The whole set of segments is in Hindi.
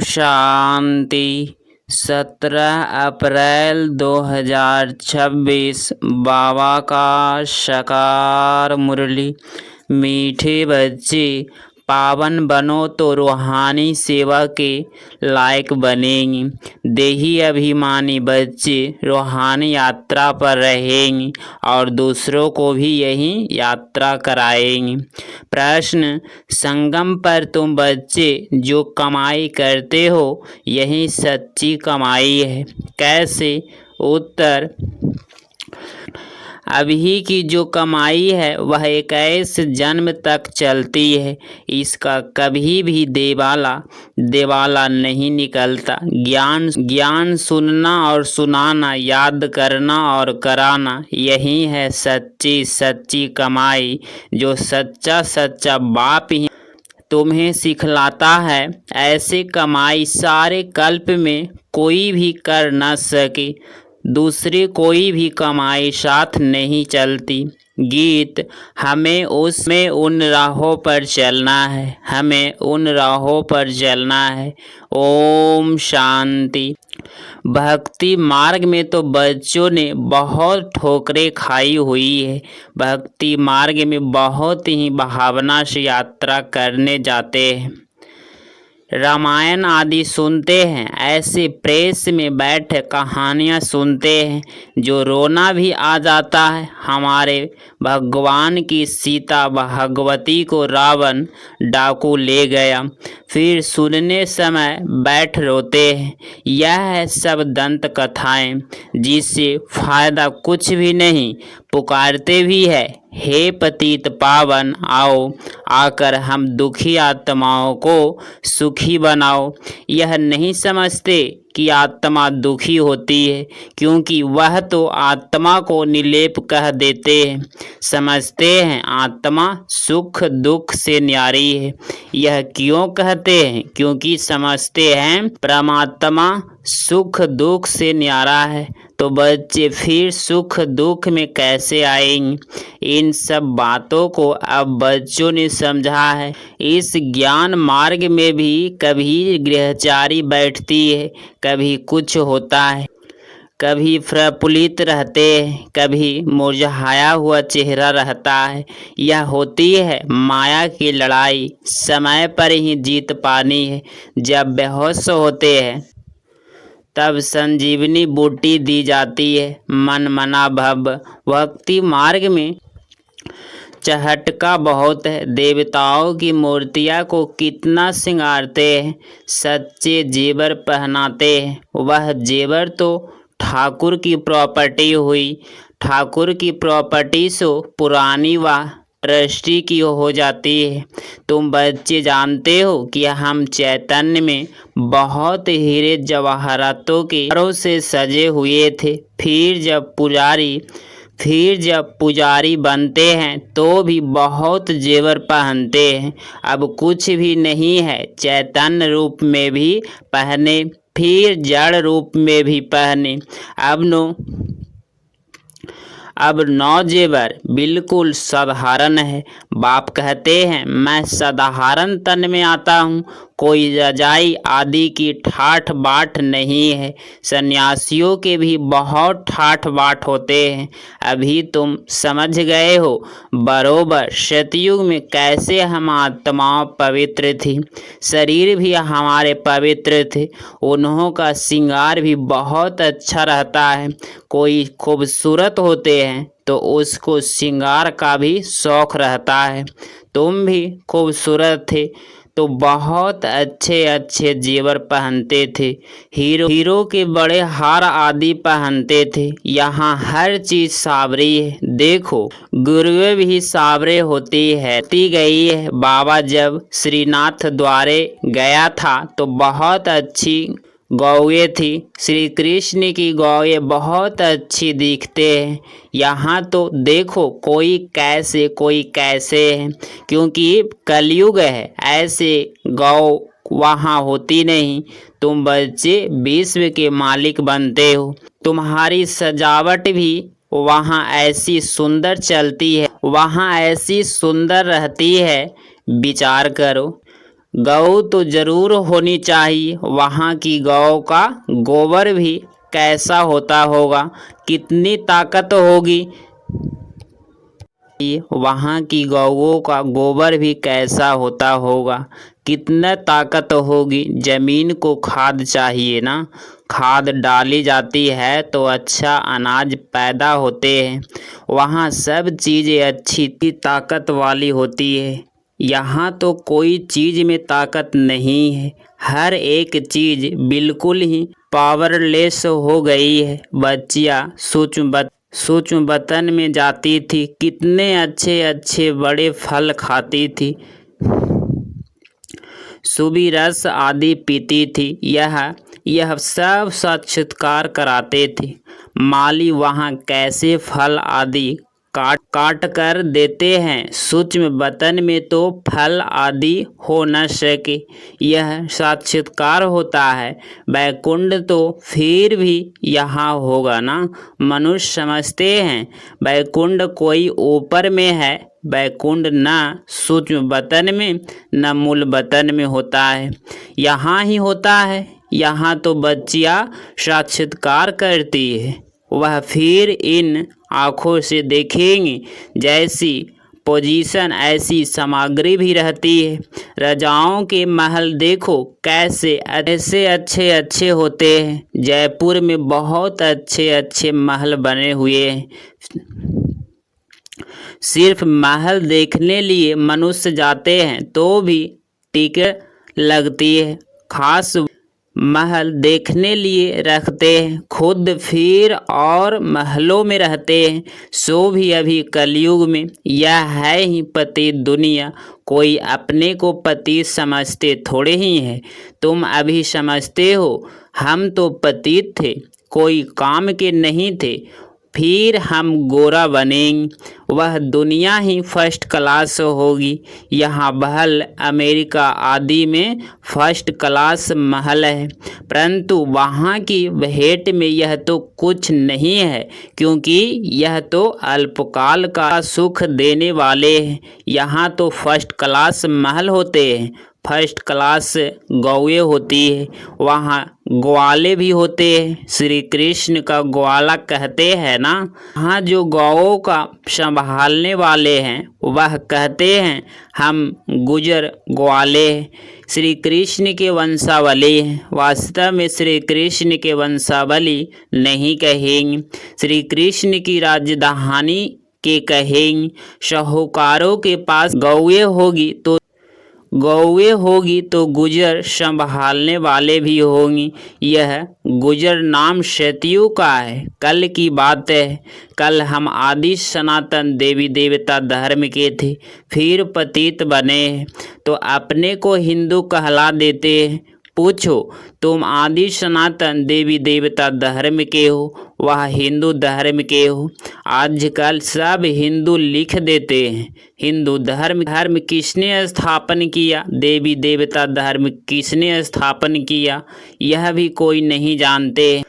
शांति। 17 अप्रैल 2026 बाबा का साकार मुरली। मीठे बच्चे, पावन बनो तो रूहानी सेवा के लायक बनेंगे। देही अभिमानी बच्चे रूहानी यात्रा पर रहेंगे और दूसरों को भी यही यात्रा कराएंगे। प्रश्न: संगम पर तुम बच्चे जो कमाई करते हो यही सच्ची कमाई है, कैसे? उत्तर: अभी की जो कमाई है वह 21 जन्म तक चलती है। इसका कभी भी देवाला नहीं निकलता। ज्ञान सुनना और सुनाना, याद करना और कराना, यही है सच्ची कमाई जो सच्चा बाप ही तुम्हें सिखलाता है। ऐसे कमाई सारे कल्प में कोई भी कर न सके। दूसरी कोई भी कमाई साथ नहीं चलती। गीत: हमें उन राहों पर चलना है। ओम शांति। भक्ति मार्ग में तो बच्चों ने बहुत ठोकरें खाई हुई है। भक्ति मार्ग में बहुत ही भावना से यात्रा करने जाते हैं। रामायण आदि सुनते हैं, ऐसे प्रेस में बैठ कहानियाँ सुनते हैं जो रोना भी आ जाता है। हमारे भगवान की सीता भगवती को रावण डाकू ले गया, फिर सुनने समय बैठ रोते हैं। यह है सब दंत कथाएं, जिससे फायदा कुछ भी नहीं। पुकारते भी है, हे पतित पावन आओ, आकर हम दुखी आत्माओं को सुखी बनाओ। यह नहीं समझते कि आत्मा दुखी होती है, क्योंकि वह तो आत्मा को निर्लेप कह देते हैं। समझते हैं आत्मा सुख दुख से न्यारी है। यह क्यों कहते हैं? क्योंकि समझते हैं परमात्मा सुख दुख से न्यारा है। तो बच्चे फिर सुख दुख में कैसे आएंगे? इन सब बातों को अब बच्चों ने समझा है। इस ज्ञान मार्ग में भी कभी गृहचारी बैठती है, कभी कुछ होता है, कभी प्रफुल्लित रहते हैं, कभी मुरझाया हुआ चेहरा रहता है। यह होती है माया की लड़ाई। समय पर ही जीत पानी है। जब बेहोश होते हैं तब संजीवनी बूटी दी जाती है। मन मना भव। भक्ति मार्ग में चहटका बहुत है। देवताओं की मूर्तियां को कितना सिंगारते हैं, सच्चे जेवर पहनाते हैं। वह जेवर तो ठाकुर की प्रॉपर्टी हुई। ठाकुर की प्रॉपर्टी सो पुरानी व ट्रस्टी की हो जाती है। तुम बच्चे जानते हो कि हम चैतन्य में बहुत हीरे जवाहरातों के हारों से सजे हुए थे। फिर जब पुजारी बनते हैं तो भी बहुत जेवर पहनते हैं। अब कुछ भी नहीं है, चैतन्य रूप में भी पहने, फिर जड़ रूप में भी पहने। अब नौ जेवर बिल्कुल साधारण है। बाप कहते हैं, मैं साधारण तन में आता हूँ, कोई रजाई आदि की ठाठ बाट नहीं है। सन्यासियों के भी बहुत ठाठ बाट होते हैं। अभी तुम समझ गए हो बरोबर सतयुग में कैसे हम आत्माओं पवित्र थी, शरीर भी हमारे पवित्र थे। उन्हों का श्रृंगार भी बहुत अच्छा रहता है। कोई खूबसूरत होते हैं तो उसको श्रृंगार का भी शौक रहता है। तुम भी खूबसूरत थे तो बहुत अच्छे जेवर पहनते थे। हीरो के बड़े हार आदि पहनते थे। यहाँ हर चीज सावरी है। देखो गुरुएं भी सावरे होती गई है। बाबा जब श्रीनाथ द्वारे गया था तो बहुत अच्छी गौएं थी। श्री कृष्ण की गौएं बहुत अच्छी दिखते हैं। यहाँ तो देखो कोई कैसे है, क्योंकि कलयुग है। ऐसे गौ वहाँ होती नहीं। तुम बच्चे विश्व के मालिक बनते हो। तुम्हारी सजावट भी वहाँ ऐसी सुंदर चलती है, वहाँ ऐसी सुंदर रहती है। विचार करो, गौ तो जरूर होनी चाहिए। वहाँ की गौ का गोबर भी कैसा होता होगा, कितनी ताकत होगी। वहाँ की गौओं का गोबर भी कैसा होता होगा, कितना ताकत होगी। जमीन को खाद चाहिए ना, खाद डाली जाती है तो अच्छा अनाज पैदा होते हैं। वहाँ सब चीज़ें अच्छी ताकत वाली होती है। यहाँ तो कोई चीज़ में ताकत नहीं है, हर एक चीज़ बिल्कुल ही पावरलेस हो गई है। बच्चियाँ सूक्ष्म बतन में जाती थी, कितने अच्छे अच्छे बड़े फल खाती थी, सुबी रस आदि पीती थी। यह सब साक्षात्कार कराते थे। माली वहाँ कैसे फल आदि काट कर देते हैं, सूक्ष्म बतन में तो फल आदि हो न सके, यह साक्षात्कार होता है। वैकुंठ तो फिर भी यहाँ होगा ना। मनुष्य समझते हैं वैकुंठ कोई ऊपर में है। वैकुंठ न सूक्ष्म बतन में न मूल बतन में होता है, यहाँ ही होता है। यहाँ तो बच्चियाँ साक्षात्कार करती है, वह फिर इन आँखों से देखेंगे। जैसी पोजीशन ऐसी सामग्री भी रहती है। राजाओं के महल देखो कैसे ऐसे अच्छे अच्छे होते हैं। जयपुर में बहुत अच्छे अच्छे महल बने हुए हैं। सिर्फ महल देखने लिए मनुष्य जाते हैं तो भी टिकट लगती है। खास महल देखने लिए रखते हैं, खुद फिर और महलों में रहते हैं। सो भी अभी कलयुग में यह है ही पति दुनिया। कोई अपने को पति समझते थोड़े ही हैं। तुम अभी समझते हो हम तो पतित थे, कोई काम के नहीं थे, फिर हम गोरा बनेंगे। वह दुनिया ही फर्स्ट क्लास होगी। यहाँ महल अमेरिका आदि में फर्स्ट क्लास महल है, परंतु वहाँ की भेंट में यह तो कुछ नहीं है, क्योंकि यह तो अल्पकाल का सुख देने वाले हैं। यहाँ तो फर्स्ट क्लास महल होते हैं, फर्स्ट क्लास गौएँ होती है, वहाँ ग्वाले भी होते हैं। श्री कृष्ण का ग्वाला कहते हैं ना। हाँ, जो गौओं का संभालने वाले हैं वह कहते हैं हम गुजर ग्वाले हैं, श्री कृष्ण के वंशावली हैं। वास्तव में श्री कृष्ण के वंशावली नहीं कहेंगे, श्री कृष्ण की राजधानी के कहेंगे। साहूकारों के पास गौएँ होगी तो गुजर संभालने वाले भी होंगी। यह गुजर नाम सतयुग का है, कल की बात है। कल हम आदि सनातन देवी देवता धर्म के थे, फिर पतित बने हैं तो अपने को हिंदू कहला देते हैं। पूछो तुम आदि सनातन देवी देवता धर्म के हो, वह हिंदू धर्म के हो। आजकल सब हिंदू लिख देते हैं। हिंदू धर्म किसने स्थापन किया, देवी देवता धर्म किसने स्थापन किया, यह भी कोई नहीं जानते।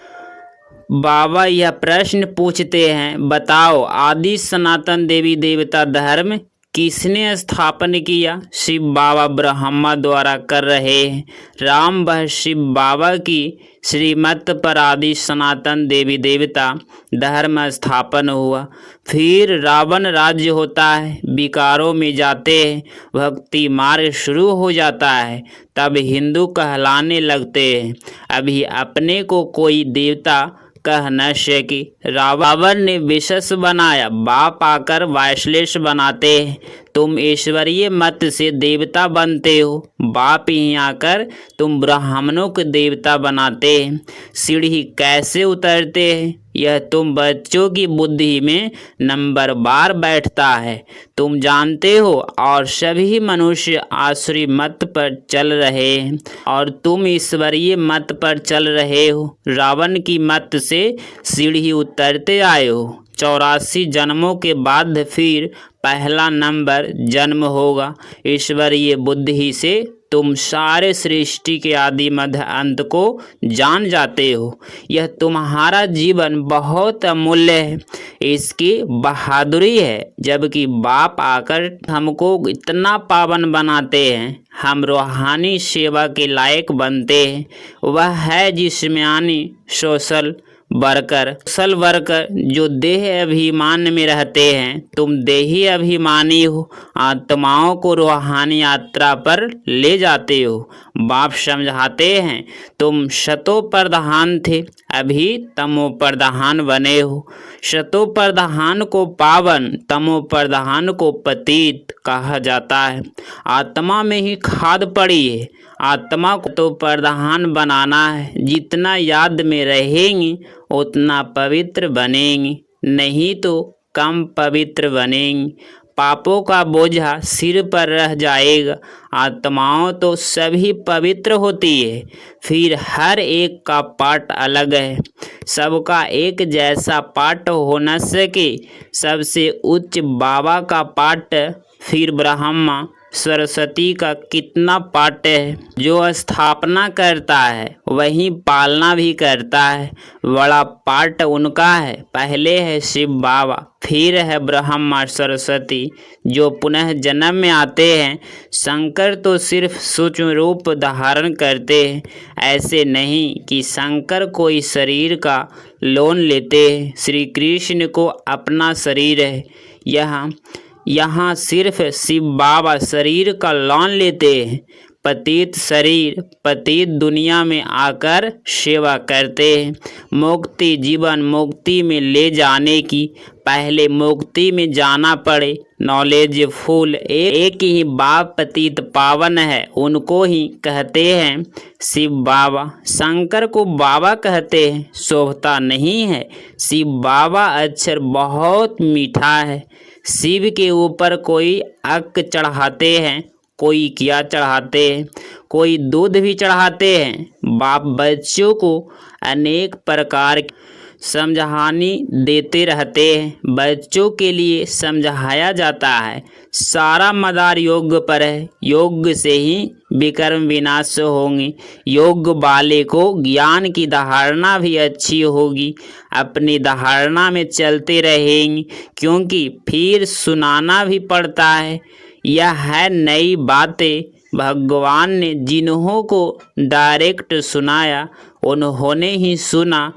बाबा यह प्रश्न पूछते हैं, बताओ आदि सनातन देवी देवता धर्म किसने स्थापन किया। शिव बाबा ब्रह्मा द्वारा कर रहे हैं। राम वह शिव बाबा की श्रीमत पर आदि सनातन देवी देवता धर्म स्थापन हुआ। फिर रावण राज्य होता है, विकारों में जाते हैं, भक्ति मार्ग शुरू हो जाता है, तब हिंदू कहलाने लगते हैं। अभी अपने को कोई देवता कह न सके। रावण ने विशेष बनाया, बाप आकर वायश्लेष बनाते हैं। तुम ईश्वरीय मत से देवता बनते हो, बाप ही आकर तुम ब्राह्मणों के देवता बनाते हैं। सीढ़ी कैसे उतरते हैं यह तुम बच्चों की बुद्धि में नंबर बार बैठता है, तुम जानते हो। और सभी मनुष्य आसुरी मत पर चल रहे हैं और तुम ईश्वरीय मत पर चल रहे हो। रावण की मत से सीढ़ी उतरते आए हो। 84 जन्मों के बाद फिर पहला नंबर जन्म होगा। ईश्वरीय बुद्धि से तुम सारे सृष्टि के आदि मध्य अंत को जान जाते हो। यह तुम्हारा जीवन बहुत अमूल्य है, इसकी बहादुरी है। जबकि बाप आकर हमको इतना पावन बनाते हैं, हम रूहानी सेवा के लायक बनते हैं। वह है जिस्मानी सोशल वर्कर जो देह अभिमान में रहते हैं। तुम देही अभिमानी हो, आत्माओं को रूहानी यात्रा पर ले जाते हो। बाप समझाते हैं तुम सतो प्रधान थे, अभी तमो प्रधान बने हो। सतो प्रधान को पावन, तमो प्रधान को पतित कहा जाता है। आत्मा में ही खाद पड़ी है, आत्मा को तो प्रधान बनाना है। जितना याद में रहेंगी उतना पवित्र बनेंगी, नहीं तो कम पवित्र बनेंगी। पापों का बोझा सिर पर रह जाएगा। आत्माओं तो सभी पवित्र होती है, फिर हर एक का पाठ अलग है। सबका एक जैसा पाठ हो न सके। सबसे उच्च बाबा का पाठ, फिर ब्रह्मा सरस्वती का कितना पाठ है। जो स्थापना करता है वही पालना भी करता है। बड़ा पाठ उनका है। पहले है शिव बाबा, फिर है ब्रह्मा सरस्वती जो पुनः जन्म में आते हैं। शंकर तो सिर्फ सूक्ष्म रूप धारण करते हैं। ऐसे नहीं कि शंकर कोई शरीर का लोन लेते हैं। श्री कृष्ण को अपना शरीर है। यहाँ सिर्फ शिव बाबा शरीर का लोन लेते हैं। पतित शरीर पतित दुनिया में आकर सेवा करते हैं। मुक्ति जीवन मुक्ति में ले जाने की पहले मुक्ति में जाना पड़े। नॉलेज फुल एक ही बाप पतित पावन है, उनको ही कहते हैं शिव बाबा। शंकर को बाबा कहते हैं, शोभता नहीं है। शिव बाबा अक्षर बहुत मीठा है। शिव के ऊपर कोई अक चढ़ाते हैं, कोई क्या चढ़ाते हैं, कोई दूध भी चढ़ाते हैं। बाप बच्चों को अनेक प्रकार समझानी देते रहते हैं। बच्चों के लिए समझाया जाता है सारा मदार योग पर है। योग से ही विकर्म विनाश होंगे। योग वाले को ज्ञान की धारणा भी अच्छी होगी। अपनी धारणा में चलते रहेंगे, क्योंकि फिर सुनाना भी पड़ता है। यह है नई बातें। भगवान ने जिन्हों को डायरेक्ट सुनाया उन्होंने ही सुना,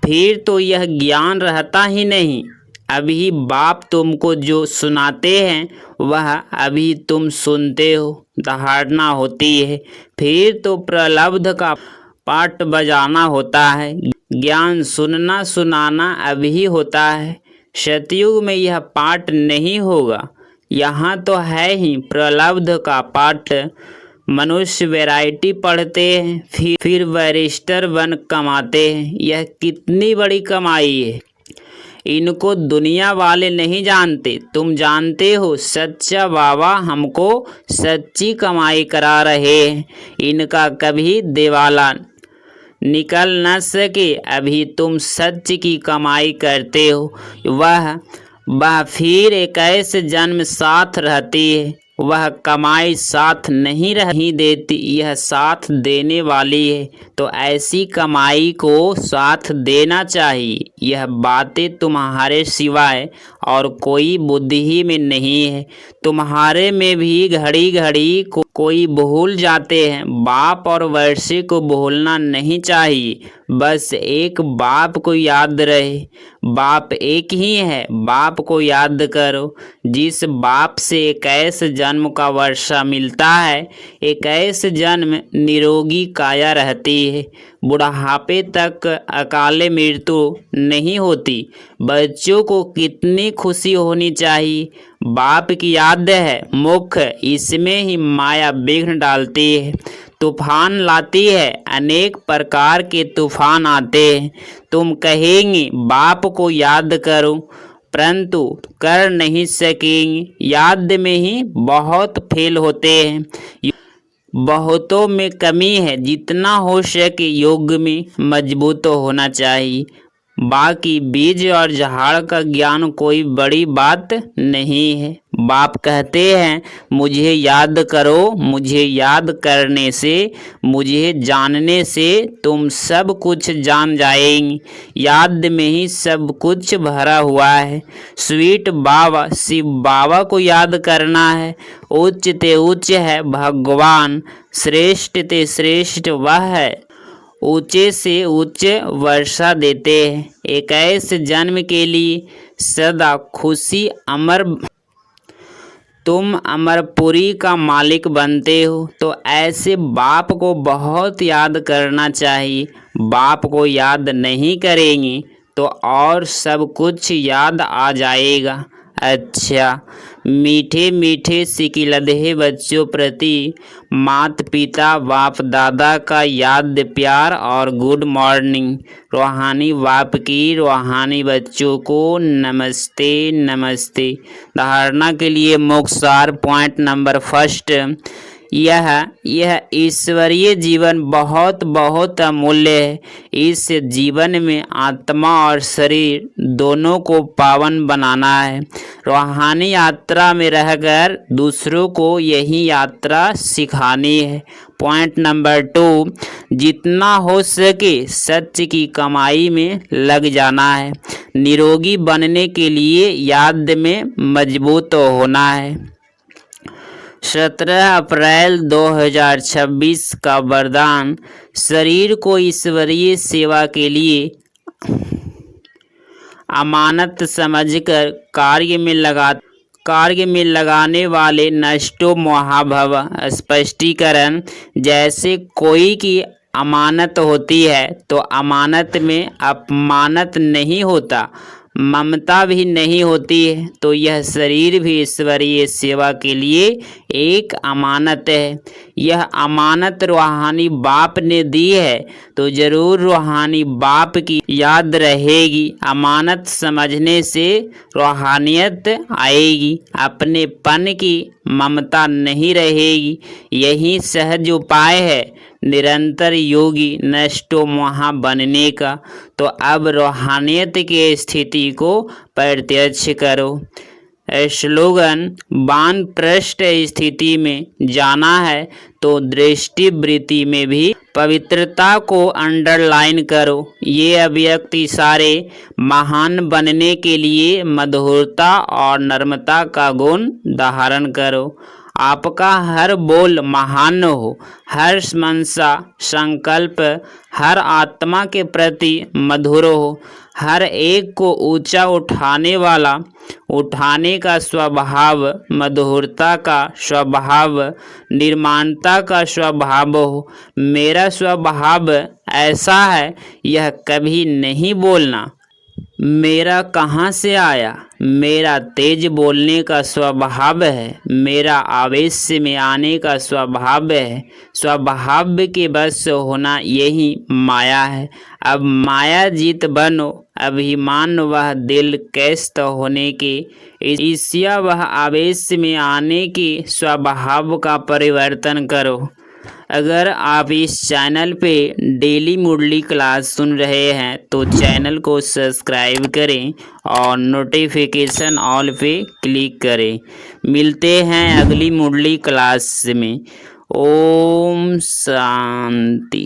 फिर तो यह ज्ञान रहता ही नहीं। अभी बाप तुमको जो सुनाते हैं वह अभी तुम सुनते हो। धारणा होती है, फिर तो प्रलब्ध का पाठ बजाना होता है। ज्ञान सुनना सुनाना अभी होता है। सतयुग में यह पाठ नहीं होगा। यहाँ तो है ही प्रलब्ध का पाठ। मनुष्य वैरायटी पढ़ते हैं, फिर बैरिस्टर बन कमाते हैं। यह कितनी बड़ी कमाई है। इनको दुनिया वाले नहीं जानते, तुम जानते हो। सच्चा बाबा हमको सच्ची कमाई करा रहे हैं। इनका कभी दिवाला निकल न सके। अभी तुम सच की कमाई करते हो। वह फिर 21 जन्म साथ रहती है। वह कमाई साथ नहीं देती, यह साथ देने वाली है। तो ऐसी कमाई को साथ देना चाहिए। यह बातें तुम्हारे सिवाय और कोई बुद्धि में नहीं है। तुम्हारे में भी घड़ी घड़ी कोई भूल जाते हैं। बाप और वर्षे को भूलना नहीं चाहिए। बस एक बाप को याद रहे। बाप एक ही है, बाप को याद करो। जिस बाप से 21 जन्म का वर्षा मिलता है, 21 जन्म निरोगी काया रहती है। बुढ़ापे तक अकाले मृत्यु नहीं होती। बच्चों को कितनी खुशी होनी चाहिए। बाप की याद है मुख्य, इसमें ही माया विघ्न डालती है, तूफान लाती है। अनेक प्रकार के तूफान आते हैं। तुम कहेंगे बाप को याद करो, परंतु कर नहीं सकेंगे। याद में ही बहुत फेल होते हैं। बहुतों में कमी है। जितना हो सके योग में मजबूत होना चाहिए। बाकी बीज और झाड़ का ज्ञान कोई बड़ी बात नहीं है। बाप कहते हैं मुझे याद करो, मुझे याद करने से, मुझे जानने से तुम सब कुछ जान जाएंगी। याद में ही सब कुछ भरा हुआ है। स्वीट बाबा शिव बाबा को याद करना है। उच्च ते उच्च है भगवान, श्रेष्ठ ते श्रेष्ठ वह है, ऊंचे से उच्च वर्षा देते हैं। 21 जन्म के लिए सदा खुशी अमर, तुम अमरपुरी का मालिक बनते हो। तो ऐसे बाप को बहुत याद करना चाहिए। बाप को याद नहीं करेंगे तो और सब कुछ याद आ जाएगा। अच्छा, मीठे मीठे सिकिलधे बच्चों प्रति मात पिता बाप दादा का याद प्यार और गुड मॉर्निंग। रूहानी बाप की रूहानी बच्चों को नमस्ते नमस्ते। धारणा के लिए मोक्षसार पॉइंट नंबर फर्स्ट, यह ईश्वरीय जीवन बहुत बहुत अमूल्य है। इस जीवन में आत्मा और शरीर दोनों को पावन बनाना है। रूहानी यात्रा में रहकर दूसरों को यही यात्रा सिखानी है। पॉइंट नंबर 2, जितना हो सके सच की कमाई में लग जाना है। निरोगी बनने के लिए याद में मजबूत होना है। 17 अप्रैल 2026 का वरदान, शरीर को ईश्वरीय सेवा के लिए अमानत समझकर कार्य में लगाने वाले नष्टो महाभव। स्पष्टीकरण, जैसे कोई की अमानत होती है तो अमानत में अपमानत नहीं होता, ममता भी नहीं होती है। तो यह शरीर भी ईश्वरीय सेवा के लिए एक अमानत है। यह अमानत रूहानी बाप ने दी है तो जरूर रूहानी बाप की याद रहेगी। अमानत समझने से रूहानियत आएगी, अपनेपन की ममता नहीं रहेगी। यही सहज उपाय है निरंतर योगी नष्टो महा बनने का। तो अब रूहानियत की स्थिति को प्रत्यक्ष करो। स्लोगन, वानप्रस्थ स्थिति में जाना है तो दृष्टि वृत्ति में भी पवित्रता को अंडरलाइन करो। ये अभिव्यक्ति सारे महान बनने के लिए मधुरता और नम्रता का गुण धारण करो। आपका हर बोल महान हो, हर मनसा संकल्प हर आत्मा के प्रति मधुर हो, हर एक को ऊंचा उठाने का स्वभाव, मधुरता का स्वभाव, निर्माणता का स्वभाव हो। मेरा स्वभाव ऐसा है, यह कभी नहीं बोलना मेरा कहाँ से आया। मेरा तेज बोलने का स्वभाव है, मेरा आवेश में आने का स्वभाव है। स्वभाव के बस होना यही माया है। अब माया जीत बनो, अभिमान वह दिल कैस्त होने के, ईर्ष्या वह आवेश में आने के स्वभाव का परिवर्तन करो। अगर आप इस चैनल पे डेली मुरली क्लास सुन रहे हैं तो चैनल को सब्सक्राइब करें और नोटिफिकेशन ऑल पे क्लिक करें। मिलते हैं अगली मुरली क्लास में। ओम शांति।